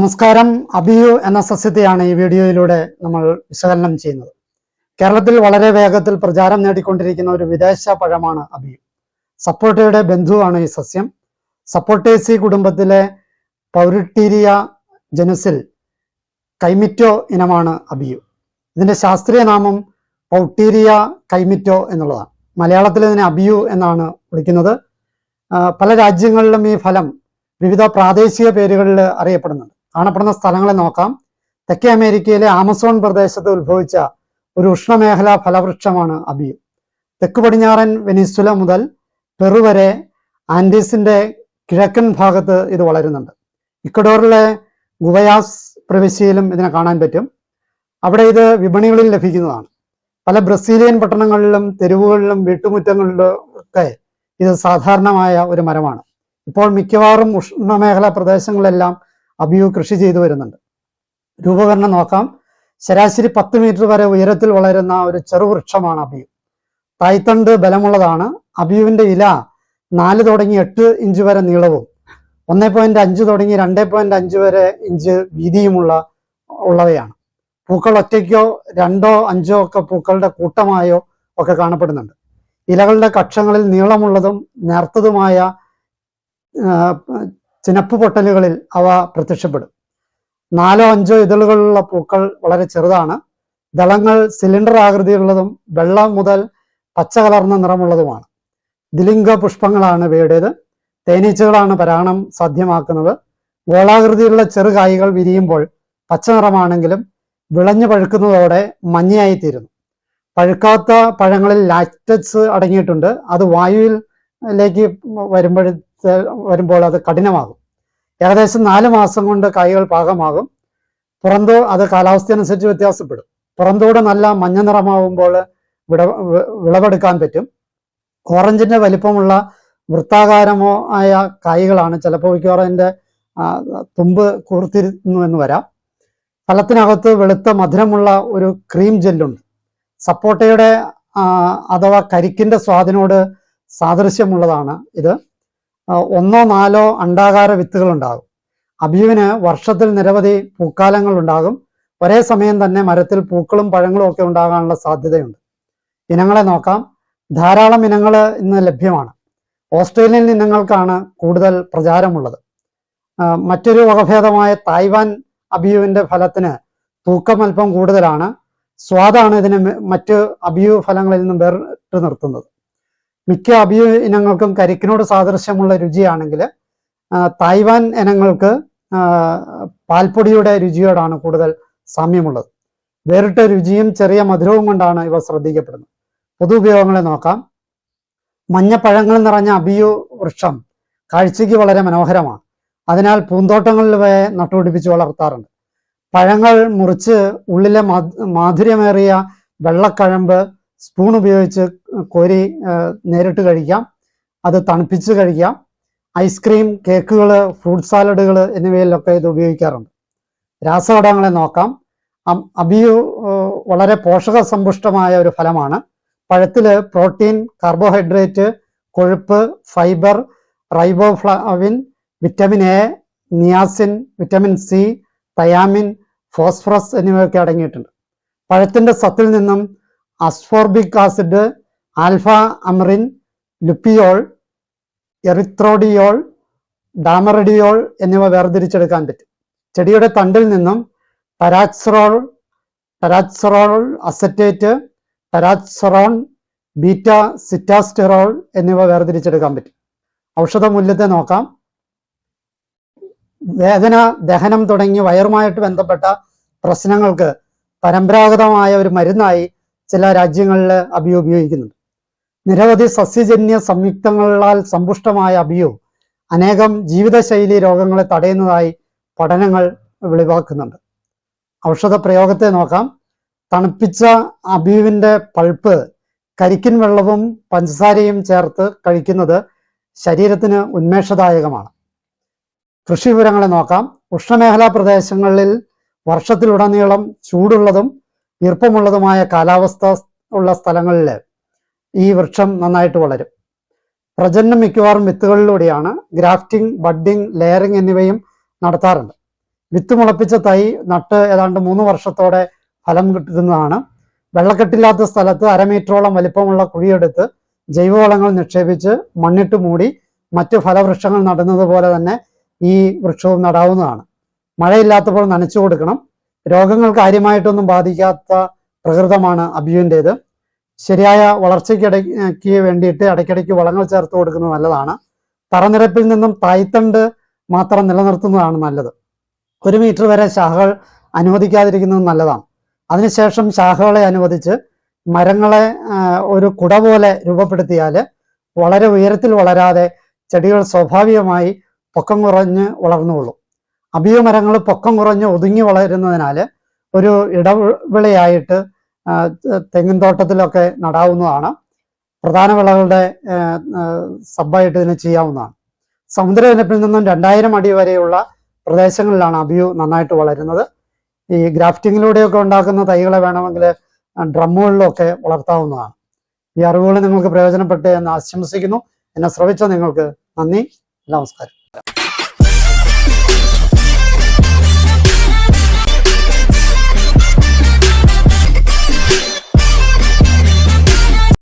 നമസ്കാരം. അബിയു എന്ന സസ്യത്തെയാണ് ഈ വീഡിയോയിലൂടെ നമ്മൾ വിശകലനം ചെയ്യുന്നത്. കേരളത്തിൽ വളരെ വേഗത്തിൽ പ്രചാരം നേടിക്കൊണ്ടിരിക്കുന്ന ഒരു വിദേശ പഴമാണ് അബിയു. സപ്പോട്ടയുടെ ബന്ധുവാണ് ഈ സസ്യം. സപ്പോട്ടേസി കുടുംബത്തിലെ പൗരിട്ടീരിയ ജനുസിൽ കൈമിറ്റോ ഇനമാണ് അബിയു. ഇതിന്റെ ശാസ്ത്രീയ നാമം പൗട്ടീരിയ കൈമിറ്റോ എന്നുള്ളതാണ്. മലയാളത്തിൽ ഇതിനെ അബിയു എന്നാണ് വിളിക്കുന്നത്. പല രാജ്യങ്ങളിലും ഈ ഫലം വിവിധ പ്രാദേശിക പേരുകളിൽ അറിയപ്പെടുന്നുണ്ട്. കാണപ്പെടുന്ന സ്ഥലങ്ങളെ നോക്കാം. തെക്കേ അമേരിക്കയിലെ ആമസോൺ പ്രദേശത്ത് ഉത്ഭവിച്ച ഒരു ഉഷ്ണമേഖലാ ഫലവൃക്ഷമാണ് അബിയു. തെക്ക് പടിഞ്ഞാറൻ വെനിസ്വല മുതൽ പെറു വരെ ആൻഡീസിന്റെ കിഴക്കൻ ഭാഗത്ത് ഇത് വളരുന്നുണ്ട്. ഇക്വഡോറിലെ ഗുവയാസ് പ്രവിശ്യയിലും ഇതിനെ കാണാൻ പറ്റും. അവിടെ ഇത് വിപണികളിൽ ലഭിക്കുന്നതാണ്. പല ബ്രസീലിയൻ പട്ടണങ്ങളിലും തെരുവുകളിലും വീട്ടുമുറ്റങ്ങളിലും ഒക്കെ ഇത് സാധാരണമായ ഒരു മരമാണ്. ഇപ്പോൾ മിക്കവാറും ഉഷ്ണമേഖലാ പ്രദേശങ്ങളിലെല്ലാം അബിയു കൃഷി ചെയ്തു വരുന്നുണ്ട്. രൂപകരണം നോക്കാം. ശരാശരി 10 മീറ്റർ വരെ ഉയരത്തിൽ വളരുന്ന ഒരു ചെറുവൃക്ഷമാണ് അബിയു. തായ്തണ്ട് ബലമുള്ളതാണ്. അബിയുവിന്റെ ഇല 4 തുടങ്ങി 8 ഇഞ്ച് വരെ നീളവും 1.5 തുടങ്ങി 2.5 വരെ ഇഞ്ച് വീതിയുമുള്ളവയാണ്. പൂക്കൾ ഒറ്റയ്ക്കോ 2ഓ 5ഓ ഒക്കെ പൂക്കളുടെ കൂട്ടമായോ ഒക്കെ കാണപ്പെടുന്നുണ്ട്. ഇലകളുടെ കക്ഷങ്ങളിൽ നീളമുള്ളതും നേർത്തതുമായ ചിനപ്പ് പൊട്ടലുകളിൽ അവ പ്രത്യക്ഷപ്പെടും. 4ഓ 5ഓ ഇതളുകളുള്ള പൂക്കൾ വളരെ ചെറുതാണ്. ദളങ്ങൾ സിലിണ്ടർ ആകൃതിയുള്ളതും വെള്ള മുതൽ പച്ച കലർന്ന നിറമുള്ളതുമാണ്. ദ്വിലിംഗ പുഷ്പങ്ങളാണ് ഇവയുടേത്. തേനീച്ചകളാണ് പരാഗണം സാധ്യമാക്കുന്നത്. ഗോളാകൃതിയിലുള്ള ചെറുകായ്കൾ വിരിയുമ്പോൾ പച്ച നിറമാണെങ്കിലും വിളഞ്ഞു പഴുക്കുന്നതോടെ മഞ്ഞയായിത്തീരുന്നു. പഴുക്കാത്ത പഴങ്ങളിൽ ലാക്ടസ് അടങ്ങിയിട്ടുണ്ട്. അത് വായുവിലേക്ക് വരുമ്പോൾ അത് കഠിനമാകും. ഏകദേശം 4 മാസം കൊണ്ട് കായ്കൾ പാകമാകും. അത് കാലാവസ്ഥ അനുസരിച്ച് വ്യത്യാസപ്പെടും. പുറന്തോട് നല്ല മഞ്ഞ നിറമാവുമ്പോൾ വിളവെടുക്കാൻ പറ്റും. ഓറഞ്ചിന്റെ വലിപ്പമുള്ള വൃത്താകാരമോ ആയ കായ്കളാണ്. ചിലപ്പോൾ മിക്കവാറിന്റെ തുമ്പ് കൂർത്തിരുന്നു എന്ന് വരാം. ഫലത്തിനകത്ത് വെളുത്ത മധുരമുള്ള ഒരു ക്രീം ജെല്ലുണ്ട്. സപ്പോട്ടയുടെ അഥവാ കരിക്കിന്റെ സ്വാദിനോട് സാദൃശ്യമുള്ളതാണ് ഇത്. 1ഓ 4ഓ അണ്ഡാകാര വിത്തുകൾ ഉണ്ടാകും. അബിയുവിന് വർഷത്തിൽ നിരവധി പൂക്കാലങ്ങൾ ഉണ്ടാകും. ഒരേ സമയം തന്നെ മരത്തിൽ പൂക്കളും പഴങ്ങളും ഒക്കെ ഉണ്ടാകാനുള്ള സാധ്യതയുണ്ട്. ഇനങ്ങളെ നോക്കാം. ധാരാളം ഇനങ്ങൾ ഇന്ന് ലഭ്യമാണ്. ഓസ്ട്രേലിയൻ ഇനങ്ങൾക്കാണ് കൂടുതൽ പ്രചാരമുള്ളത്. മറ്റൊരു വകഭേദമായ തായ്വാൻ അബിയുവിന്റെ ഫലത്തിന് തൂക്കം അല്പം കൂടുതലാണ്. സ്വാദാണ് ഇതിനെ മറ്റ് അബിയു ഫലങ്ങളിൽ നിന്നും വേറിട്ട് നിർത്തുന്നത്. മിക്ക അബിയു ഇനങ്ങൾക്കും കരിക്കിനോട് സാദൃശ്യമുള്ള രുചിയാണെങ്കിൽ തായ്വാൻ ഇനങ്ങൾക്ക് പാൽപ്പൊടിയുടെ രുചിയോടാണ് കൂടുതൽ സാമ്യമുള്ളത്. വേറിട്ട രുചിയും ചെറിയ മധുരവും കൊണ്ടാണ് ഇവ ശ്രദ്ധിക്കപ്പെടുന്നത്. പൊതു ഉപയോഗങ്ങളെ നോക്കാം. മഞ്ഞപ്പഴങ്ങൾ നിറഞ്ഞ അബിയു വൃക്ഷം കാഴ്ചയ്ക്ക് വളരെ മനോഹരമാണ്. അതിനാൽ പൂന്തോട്ടങ്ങളിൽ ഇവയെ നട്ടുപിടിപ്പിച്ച് വളർത്താറുണ്ട്. പഴങ്ങൾ മുറിച്ച് ഉള്ളിലെ മാധുര്യമേറിയ വെള്ളക്കഴമ്പ് സ്പൂൺ ഉപയോഗിച്ച് കോരി നേരിട്ട് കഴിക്കാം. അത് തണുപ്പിച്ച് കഴിക്കാം. ഐസ്ക്രീം, കേക്കുകൾ, ഫ്രൂട്ട് സാലഡുകൾ എന്നിവയിലൊക്കെ ഇത് ഉപയോഗിക്കാറുണ്ട്. രാസഘടകങ്ങളെ നോക്കാം. അബിയു വളരെ പോഷക സമ്പുഷ്ടമായ ഒരു ഫലമാണ്. പഴത്തില് പ്രോട്ടീൻ, കാർബോഹൈഡ്രേറ്റ്, കൊഴുപ്പ്, fibre, riboflavin, vitamin A, niacin, vitamin C, thiamine, phosphorus എന്നിവയൊക്കെ അടങ്ങിയിട്ടുണ്ട്. പഴത്തിന്റെ സത്തിൽ നിന്നും അസ്ഫോർബിക് ആസിഡ്, ആൽഫ അമറിൻ, ലുപ്പിയോൾ, എറിത്രോഡിയോൾ, ഡാമറഡിയോൾ എന്നിവ വേർതിരിച്ചെടുക്കാൻ പറ്റും. ചെടിയുടെ തണ്ടിൽ നിന്നും ടെരാക്സറോൾ അസറ്റേറ്റ്, ടെരാക്സറോൺ, ബീറ്റ സിറ്റാസ്റ്റിറോൾ എന്നിവ വേർതിരിച്ചെടുക്കാൻ പറ്റും. ഔഷധ മൂല്യത്തെ നോക്കാം. വേദന, ദഹനം തുടങ്ങി വയറുമായിട്ട് ബന്ധപ്പെട്ട പ്രശ്നങ്ങൾക്ക് പരമ്പരാഗതമായ ഒരു മരുന്നായി ചില രാജ്യങ്ങളിൽ അബിയു ഉപയോഗിക്കുന്നുണ്ട്. നിരവധി സസ്യജന്യ സംയുക്തങ്ങളാൽ സമ്പുഷ്ടമായ അബിയു അനേകം ജീവിതശൈലി രോഗങ്ങളെ തടയുന്നതായി പഠനങ്ങൾ വെളിവാക്കുന്നുണ്ട്. ഔഷധ പ്രയോഗത്തെ നോക്കാം. തണുപ്പിച്ച അബിയുവിന്റെ പൾപ്പ് കരിക്കിൻ വെള്ളവും പഞ്ചസാരയും ചേർത്ത് കഴിക്കുന്നത് ശരീരത്തിന് ഉന്മേഷദായകമാണ്. കൃഷി വിവരങ്ങളെ നോക്കാം. ഉഷ്ണമേഖലാ പ്രദേശങ്ങളിൽ വർഷത്തിലുടനീളം ചൂടുള്ളതും ഈർപ്പമുള്ളതുമായ കാലാവസ്ഥ ഉള്ള സ്ഥലങ്ങളിൽ ഈ വൃക്ഷം നന്നായിട്ട് വളരും. പ്രജനനം മിക്കവാറും വിത്തുകളിലൂടെയാണ്. ഗ്രാഫ്റ്റിംഗ്, ബഡ്ഡിംഗ്, ലെയറിംഗ് എന്നിവയും നടത്താറുണ്ട്. വിത്ത് മുളപ്പിച്ച തൈ നട്ട് ഏതാണ്ട് 3 വർഷത്തോടെ ഫലം കിട്ടുന്നതാണ്. വെള്ളക്കെട്ടില്ലാത്ത സ്ഥലത്ത് 1/2 മീറ്ററോളം വലിപ്പമുള്ള കുഴിയെടുത്ത് ജൈവവളങ്ങൾ നിക്ഷേപിച്ച് മണ്ണിട്ട് മൂടി മറ്റ് ഫലവൃക്ഷങ്ങൾ നടുന്നത് പോലെ തന്നെ ഈ വൃക്ഷവും നടാവുന്നതാണ്. മഴയില്ലാത്തപ്പോൾ നനച്ചു കൊടുക്കണം. രോഗങ്ങൾ കാര്യമായിട്ടൊന്നും ബാധിക്കാത്ത പ്രകൃതമാണ് അബിയുൻ്റേത്. ശരിയായ വളർച്ചയ്ക്ക് വേണ്ടിയിട്ട് ഇടയ്ക്കിടയ്ക്ക് വളങ്ങൾ ചേർത്ത് കൊടുക്കുന്നത് നല്ലതാണ്. തറനിരപ്പിൽ നിന്നും തായ്തണ്ട് മാത്രം നിലനിർത്തുന്നതാണ് നല്ലത്. 1 മീറ്റർ വരെ ശാഖകൾ അനുവദിക്കാതിരിക്കുന്നത് നല്ലതാണ്. അതിനുശേഷം ശാഖകളെ അനുവദിച്ച് മരങ്ങളെ ഒരു കുട പോലെ രൂപപ്പെടുത്തിയാൽ വളരെ ഉയരത്തിൽ വളരാതെ ചെടികൾ സ്വാഭാവികമായി പൊക്കം കുറഞ്ഞ് വളർന്നുകൊള്ളും. അബിയ മരങ്ങൾ പൊക്കം കുറഞ്ഞ് ഒതുങ്ങി വളരുന്നതിനാൽ ഒരു ഇടവിളയായിട്ട് തെങ്ങിൻ തോട്ടത്തിലൊക്കെ നടാവുന്നതാണ്. പ്രധാന വിളകളുടെ സബ്ബായിട്ട് ഇതിനെ ചെയ്യാവുന്നതാണ്. സമുദ്രനിരപ്പിൽ നിന്നും 2000 അടി വരെയുള്ള പ്രദേശങ്ങളിലാണ് അബിയു നന്നായിട്ട് വളരുന്നത്. ഈ ഗ്രാഫ്റ്റിങ്ങിലൂടെയൊക്കെ ഉണ്ടാക്കുന്ന തൈകളെ വേണമെങ്കിൽ ഡ്രമ്മുകളിലൊക്കെ വളർത്താവുന്നതാണ്. ഈ അറിവുകൾ നിങ്ങൾക്ക് പ്രയോജനപ്പെട്ടു എന്ന് ആശംസിക്കുന്നു. എന്നെ ശ്രവിച്ച നിങ്ങൾക്ക് നന്ദി. നമസ്കാരം.